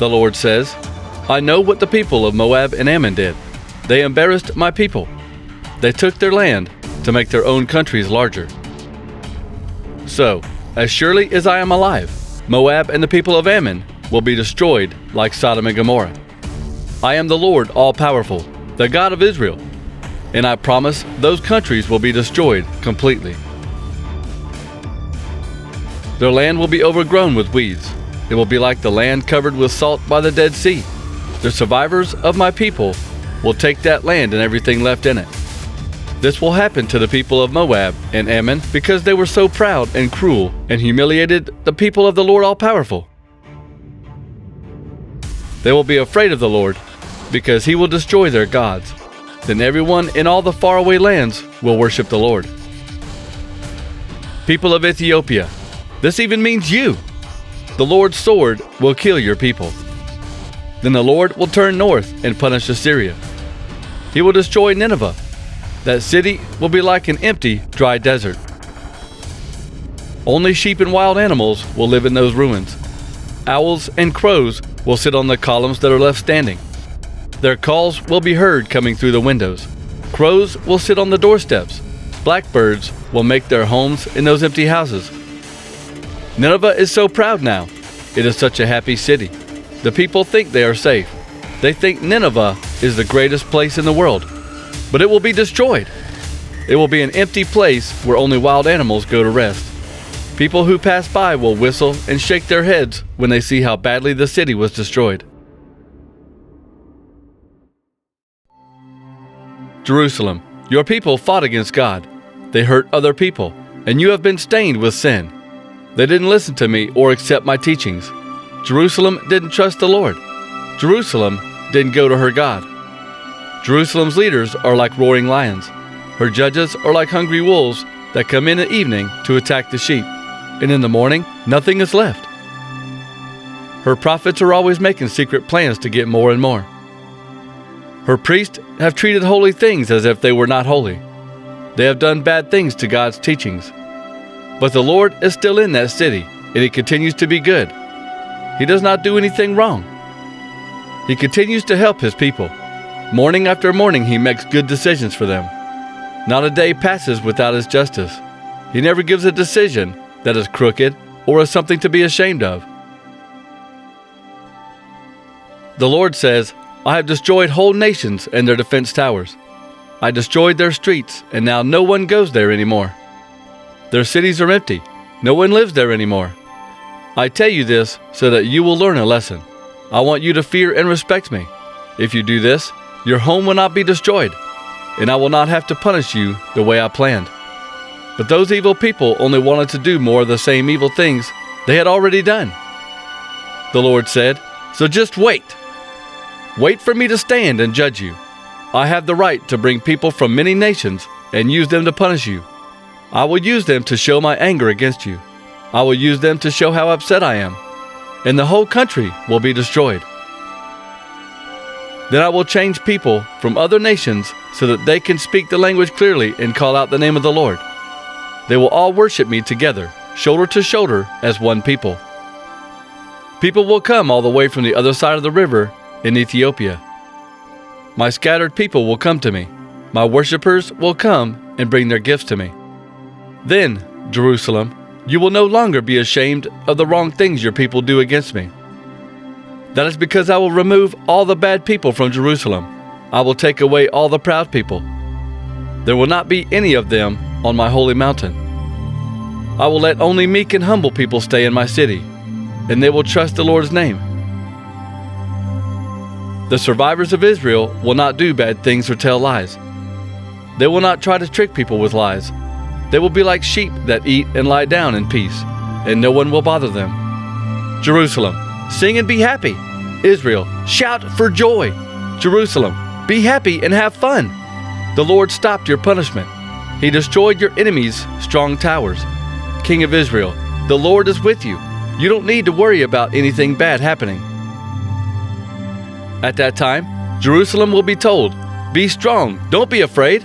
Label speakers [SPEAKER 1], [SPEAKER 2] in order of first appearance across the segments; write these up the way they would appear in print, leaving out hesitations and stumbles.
[SPEAKER 1] the Lord says. I know what the people of Moab and Ammon did. They embarrassed my people. They took their land to make their own countries larger. So, as surely as I am alive, Moab and the people of Ammon will be destroyed like Sodom and Gomorrah. I am the Lord all-powerful, the God of Israel, and I promise those countries will be destroyed completely. Their land will be overgrown with weeds. It will be like the land covered with salt by the Dead Sea. The survivors of my people will take that land and everything left in it. This will happen to the people of Moab and Ammon because they were so proud and cruel and humiliated the people of the Lord all-powerful. They will be afraid of the Lord because he will destroy their gods. Then everyone in all the faraway lands will worship the Lord. People of Ethiopia, this even means you. The Lord's sword will kill your people. Then the Lord will turn north and punish Assyria. He will destroy Nineveh. That city will be like an empty, dry desert. Only sheep and wild animals will live in those ruins. Owls and crows will sit on the columns that are left standing. Their calls will be heard coming through the windows. Crows will sit on the doorsteps. Blackbirds will make their homes in those empty houses. Nineveh is so proud now. It is such a happy city. The people think they are safe. They think Nineveh is the greatest place in the world. But it will be destroyed. It will be an empty place where only wild animals go to rest. People who pass by will whistle and shake their heads when they see how badly the city was destroyed. Jerusalem, your people fought against God. They hurt other people, and you have been stained with sin. They didn't listen to me or accept my teachings. Jerusalem didn't trust the Lord. Jerusalem didn't go to her God. Jerusalem's leaders are like roaring lions. Her judges are like hungry wolves that come in at evening to attack the sheep, and in the morning, nothing is left. Her prophets are always making secret plans to get more and more. Her priests have treated holy things as if they were not holy. They have done bad things to God's teachings. But the Lord is still in that city, and he continues to be good. He does not do anything wrong. He continues to help his people. Morning after morning, he makes good decisions for them. Not a day passes without his justice. He never gives a decision that is crooked or is something to be ashamed of. The Lord says, I have destroyed whole nations and their defense towers. I destroyed their streets, and now no one goes there anymore. Their cities are empty. No one lives there anymore. I tell you this so that you will learn a lesson. I want you to fear and respect me. If you do this, your home will not be destroyed, and I will not have to punish you the way I planned. But those evil people only wanted to do more of the same evil things they had already done. The Lord said, so just wait. Wait for me to stand and judge you. I have the right to bring people from many nations and use them to punish you. I will use them to show my anger against you. I will use them to show how upset I am, and the whole country will be destroyed. Then I will change people from other nations so that they can speak the language clearly and call out the name of the Lord. They will all worship me together, shoulder to shoulder, as one people. People will come all the way from the other side of the river in Ethiopia. My scattered people will come to me. My worshipers will come and bring their gifts to me. Then, Jerusalem, you will no longer be ashamed of the wrong things your people do against me. That is because I will remove all the bad people from Jerusalem. I will take away all the proud people. There will not be any of them on my holy mountain. I will let only meek and humble people stay in my city, and they will trust the Lord's name. The survivors of Israel will not do bad things or tell lies. They will not try to trick people with lies. They will be like sheep that eat and lie down in peace, and no one will bother them. Jerusalem, sing and be happy. Israel, shout for joy. Jerusalem, be happy and have fun. The Lord stopped your punishment. He destroyed your enemies' strong towers. King of Israel, the Lord is with you. You don't need to worry about anything bad happening. At that time, Jerusalem will be told, be strong, don't be afraid.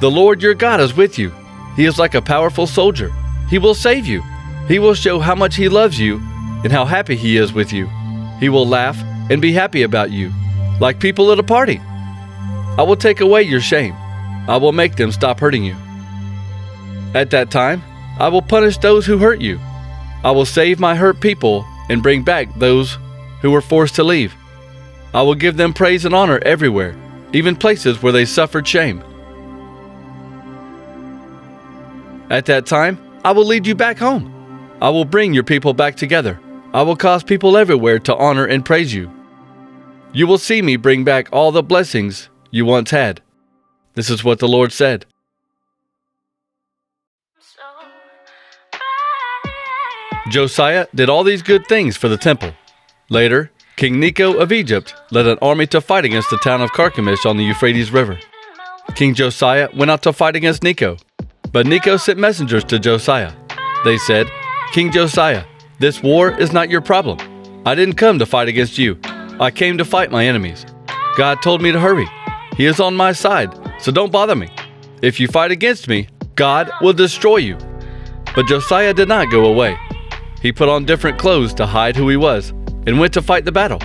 [SPEAKER 1] The Lord your God is with you. He is like a powerful soldier. He will save you. He will show how much he loves you and how happy he is with you. He will laugh and be happy about you, like people at a party. I will take away your shame. I will make them stop hurting you. At that time, I will punish those who hurt you. I will save my hurt people and bring back those who were forced to leave. I will give them praise and honor everywhere, even places where they suffered shame. At that time, I will lead you back home. I will bring your people back together. I will cause people everywhere to honor and praise you. You will see me bring back all the blessings you once had. This is what the Lord said. Josiah did all these good things for the temple. Later, King Necho of Egypt led an army to fight against the town of Carchemish on the Euphrates River. King Josiah went out to fight against Necho, but Necho sent messengers to Josiah. They said, "King Josiah, this war is not your problem. I didn't come to fight against you. I came to fight my enemies. God told me to hurry. He is on my side, so don't bother me. If you fight against me, God will destroy you." But Josiah did not go away. He put on different clothes to hide who he was and went to fight the battle.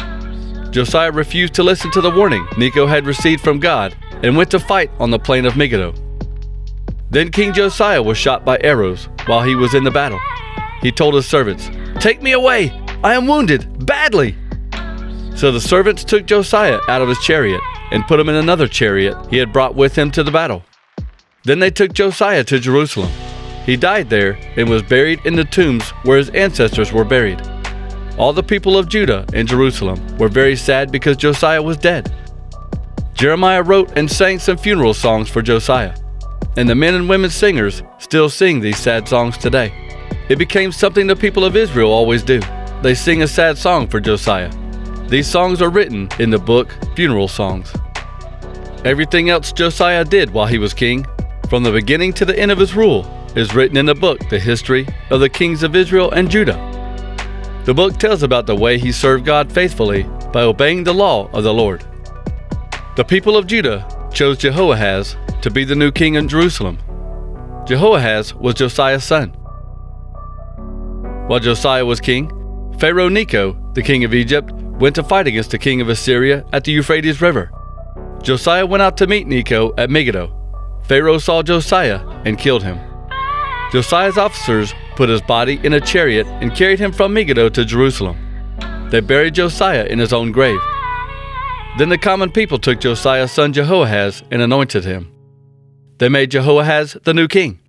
[SPEAKER 1] Josiah refused to listen to the warning Necho had received from God and went to fight on the plain of Megiddo. Then King Josiah was shot by arrows while he was in the battle. He told his servants, "Take me away! I am wounded badly!" So the servants took Josiah out of his chariot and put him in another chariot he had brought with him to the battle. Then they took Josiah to Jerusalem. He died there and was buried in the tombs where his ancestors were buried. All the people of Judah and Jerusalem were very sad because Josiah was dead. Jeremiah wrote and sang some funeral songs for Josiah, and the men and women singers still sing these sad songs today. It became something the people of Israel always do. They sing a sad song for Josiah. These songs are written in the book Funeral Songs. Everything else Josiah did while he was king, from the beginning to the end of his rule, is written in the book The History of the Kings of Israel and Judah. The book tells about the way he served God faithfully by obeying the law of the Lord. The people of Judah chose Jehoahaz to be the new king in Jerusalem. Jehoahaz was Josiah's son. While Josiah was king, Pharaoh Necho, the king of Egypt, went to fight against the king of Assyria at the Euphrates River. Josiah went out to meet Necho at Megiddo. Pharaoh saw Josiah and killed him. Josiah's officers put his body in a chariot and carried him from Megiddo to Jerusalem. They buried Josiah in his own grave. Then the common people took Josiah's son Jehoahaz and anointed him. They made Jehoahaz the new king.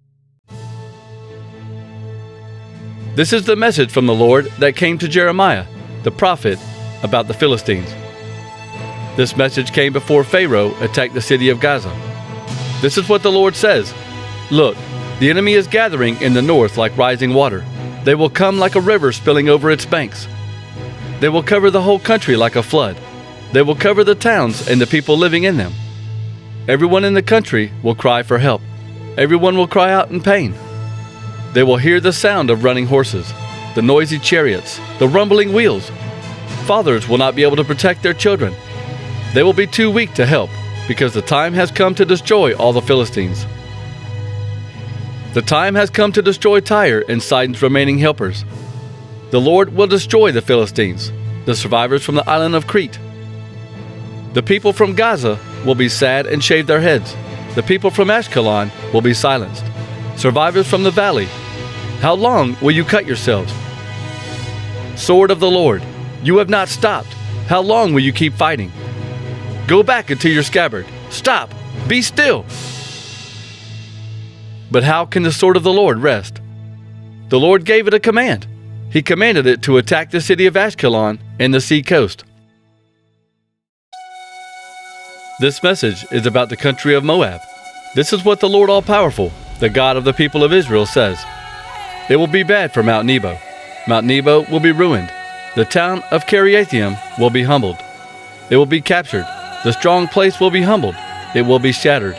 [SPEAKER 1] This is the message from the Lord that came to Jeremiah, the prophet, about the Philistines. This message came before Pharaoh attacked the city of Gaza. This is what the Lord says, "Look, the enemy is gathering in the north like rising water. They will come like a river spilling over its banks. They will cover the whole country like a flood. They will cover the towns and the people living in them. Everyone in the country will cry for help. Everyone will cry out in pain. They will hear the sound of running horses, the noisy chariots, the rumbling wheels. Fathers will not be able to protect their children. They will be too weak to help, because the time has come to destroy all the Philistines. The time has come to destroy Tyre and Sidon's remaining helpers. The Lord will destroy the Philistines, the survivors from the island of Crete. The people from Gaza will be sad and shave their heads. The people from Ashkelon will be silenced. Survivors from the valley, how long will you cut yourselves? Sword of the Lord, you have not stopped. How long will you keep fighting? Go back into your scabbard. Stop. Be still. But how can the sword of the Lord rest? The Lord gave it a command. He commanded it to attack the city of Ashkelon and the sea coast. This message is about the country of Moab. This is what the Lord All-Powerful, the God of the people of Israel, says. It will be bad for Mount Nebo. Mount Nebo will be ruined. The town of Kiriathaim will be humbled. It will be captured. The strong place will be humbled. It will be shattered.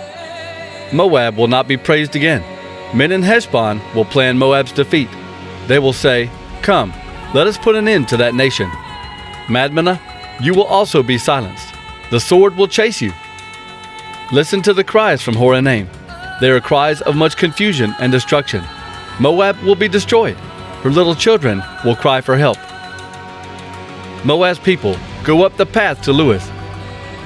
[SPEAKER 1] Moab will not be praised again. Men in Heshbon will plan Moab's defeat. They will say, "Come, let us put an end to that nation." Madmenah, you will also be silenced. The sword will chase you. Listen to the cries from Horonaim. They are cries of much confusion and destruction. Moab will be destroyed. Her little children will cry for help. Moab's people go up the path to Luith.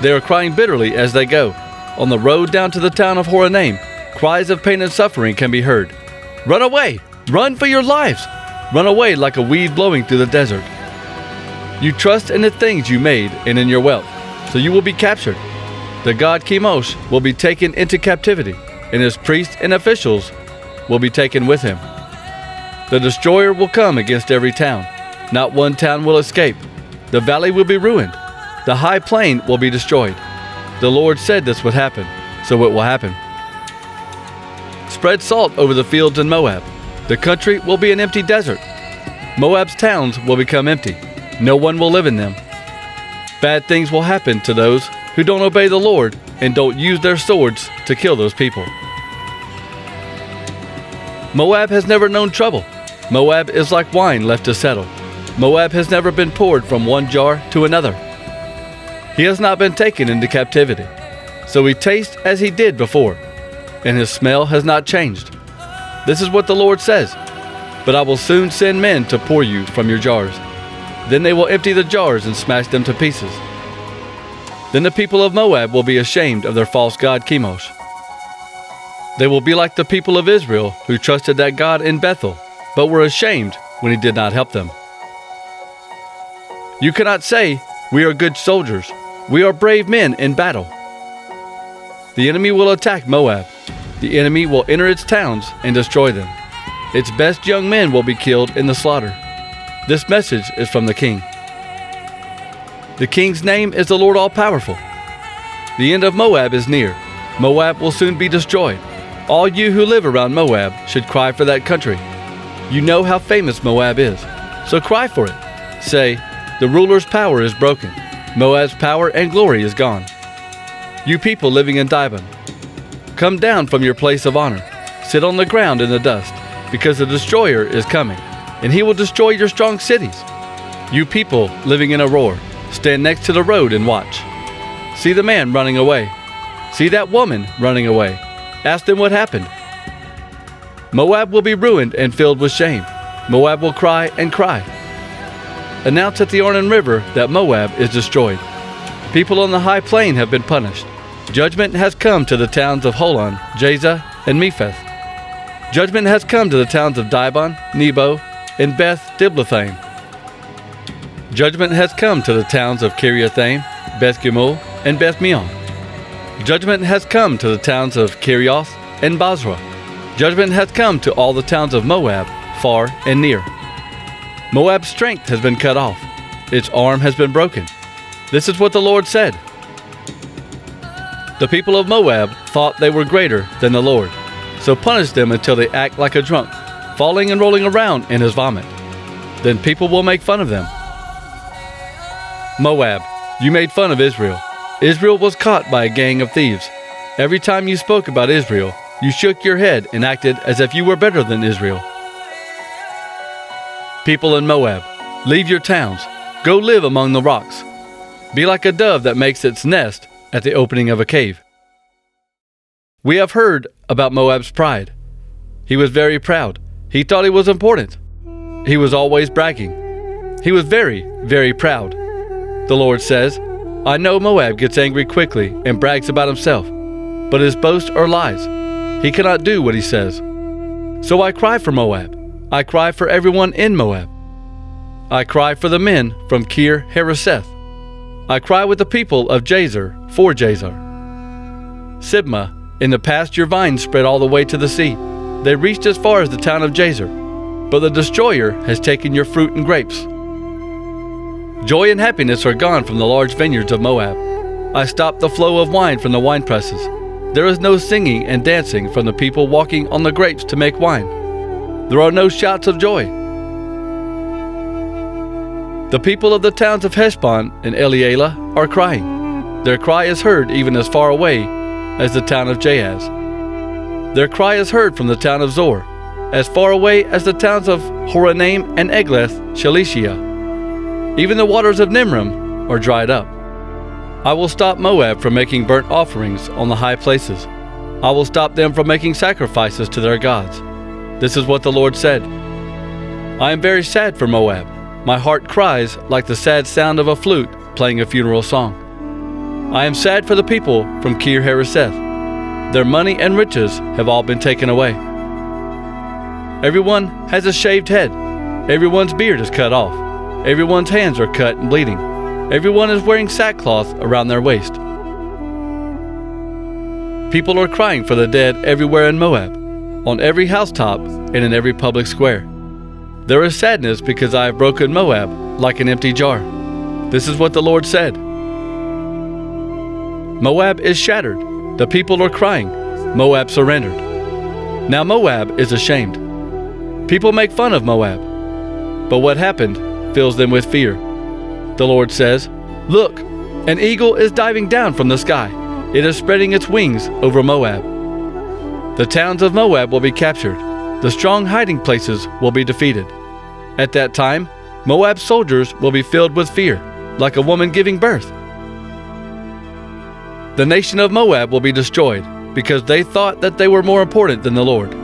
[SPEAKER 1] They are crying bitterly as they go. On the road down to the town of Horonaim, cries of pain and suffering can be heard. Run away! Run for your lives! Run away like a weed blowing through the desert. You trust in the things you made and in your wealth, so you will be captured. The god Chemosh will be taken into captivity, and his priests and officials will be taken with him. The destroyer will come against every town. Not one town will escape. The valley will be ruined. The high plain will be destroyed. The Lord said this would happen, so it will happen. Spread salt over the fields in Moab. The country will be an empty desert. Moab's towns will become empty. No one will live in them. Bad things will happen to those who don't obey the Lord and don't use their swords to kill those people. Moab has never known trouble. Moab is like wine left to settle. Moab has never been poured from one jar to another. He has not been taken into captivity, so he tastes as he did before, and his smell has not changed. This is what the Lord says, but I will soon send men to pour you from your jars. Then they will empty the jars and smash them to pieces. Then the people of Moab will be ashamed of their false god Chemosh. They will be like the people of Israel who trusted that God in Bethel, but were ashamed when he did not help them. You cannot say, "We are good soldiers. We are brave men in battle." The enemy will attack Moab. The enemy will enter its towns and destroy them. Its best young men will be killed in the slaughter. This message is from the king. The king's name is the Lord All-Powerful. The end of Moab is near. Moab will soon be destroyed. All you who live around Moab should cry for that country. You know how famous Moab is, so cry for it. Say, "The ruler's power is broken. Moab's power and glory is gone." You people living in Dibon, come down from your place of honor. Sit on the ground in the dust, because the destroyer is coming, and he will destroy your strong cities. You people living in Aroer, stand next to the road and watch. See the man running away. See that woman running away. Ask them what happened. Moab will be ruined and filled with shame. Moab will cry and cry. Announce at the Arnon River that Moab is destroyed. People on the high plain have been punished. Judgment has come to the towns of Holon, Jazah, and Mepheth. Judgment has come to the towns of Dibon, Nebo, and Beth Diblathaim. Judgment has come to the towns of Kiriathaim, Beth Gemul, and Beth Meon. Judgment has come to the towns of Kerioth and Basra. Judgment has come to all the towns of Moab, far and near. Moab's strength has been cut off. Its arm has been broken. This is what the Lord said. The people of Moab thought they were greater than the Lord, so punish them until they act like a drunk, falling and rolling around in his vomit. Then people will make fun of them. Moab, you made fun of Israel. Israel was caught by a gang of thieves. Every time you spoke about Israel, you shook your head and acted as if you were better than Israel. People in Moab, leave your towns. Go live among the rocks. Be like a dove that makes its nest at the opening of a cave. We have heard about Moab's pride. He was very proud. He thought he was important. He was always bragging. He was very, very proud. The Lord says, I know Moab gets angry quickly and brags about himself, but his boasts are lies. He cannot do what he says. So I cry for Moab. I cry for everyone in Moab. I cry for the men from Kir Hareseth. I cry with the people of Jazer for Jazer. Sibmah, in the past your vines spread all the way to the sea. They reached as far as the town of Jazer, but the destroyer has taken your fruit and grapes. Joy and happiness are gone from the large vineyards of Moab. I stopped the flow of wine from the winepresses. There is no singing and dancing from the people walking on the grapes to make wine. There are no shouts of joy. The people of the towns of Heshbon and Elealeh are crying. Their cry is heard even as far away as the town of Jahaz. Their cry is heard from the town of Zor, as far away as the towns of Horonaim and Eglath Shalishia. Even the waters of Nimrim are dried up. I will stop Moab from making burnt offerings on the high places. I will stop them from making sacrifices to their gods. This is what the Lord said. I am very sad for Moab. My heart cries like the sad sound of a flute playing a funeral song. I am sad for the people from Kir Hareseth. Their money and riches have all been taken away. Everyone has a shaved head. Everyone's beard is cut off. Everyone's hands are cut and bleeding. Everyone is wearing sackcloth around their waist. People are crying for the dead everywhere in Moab, on every housetop and in every public square. There is sadness because I have broken Moab like an empty jar. This is what the Lord said. Moab is shattered. The people are crying. Moab surrendered. Now Moab is ashamed. People make fun of Moab. But what happened fills them with fear. The Lord says, "Look, an eagle is diving down from the sky. It is spreading its wings over Moab. The towns of Moab will be captured. The strong hiding places will be defeated. At that time, Moab's soldiers will be filled with fear, like a woman giving birth. The nation of Moab will be destroyed, because they thought that they were more important than the Lord."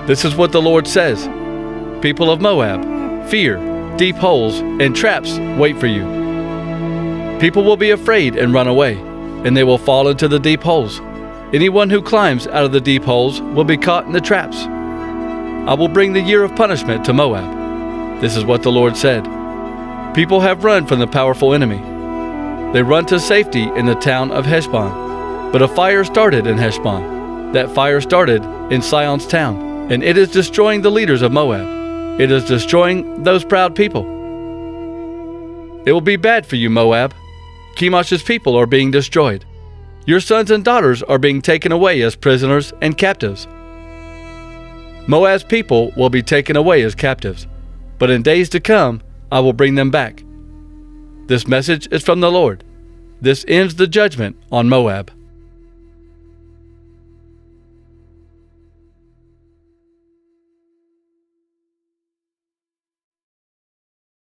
[SPEAKER 1] This is what the Lord says. People of Moab, fear, deep holes, and traps wait for you. People will be afraid and run away, and they will fall into the deep holes. Anyone who climbs out of the deep holes will be caught in the traps. I will bring the year of punishment to Moab. This is what the Lord said. People have run from the powerful enemy. They run to safety in the town of Heshbon. But a fire started in Heshbon. That fire started in Sihon's town, and it is destroying the leaders of Moab. It is destroying those proud people. It will be bad for you, Moab. Chemosh's people are being destroyed. Your sons and daughters are being taken away as prisoners and captives. Moab's people will be taken away as captives, but in days to come, I will bring them back. This message is from the Lord. This ends the judgment on Moab.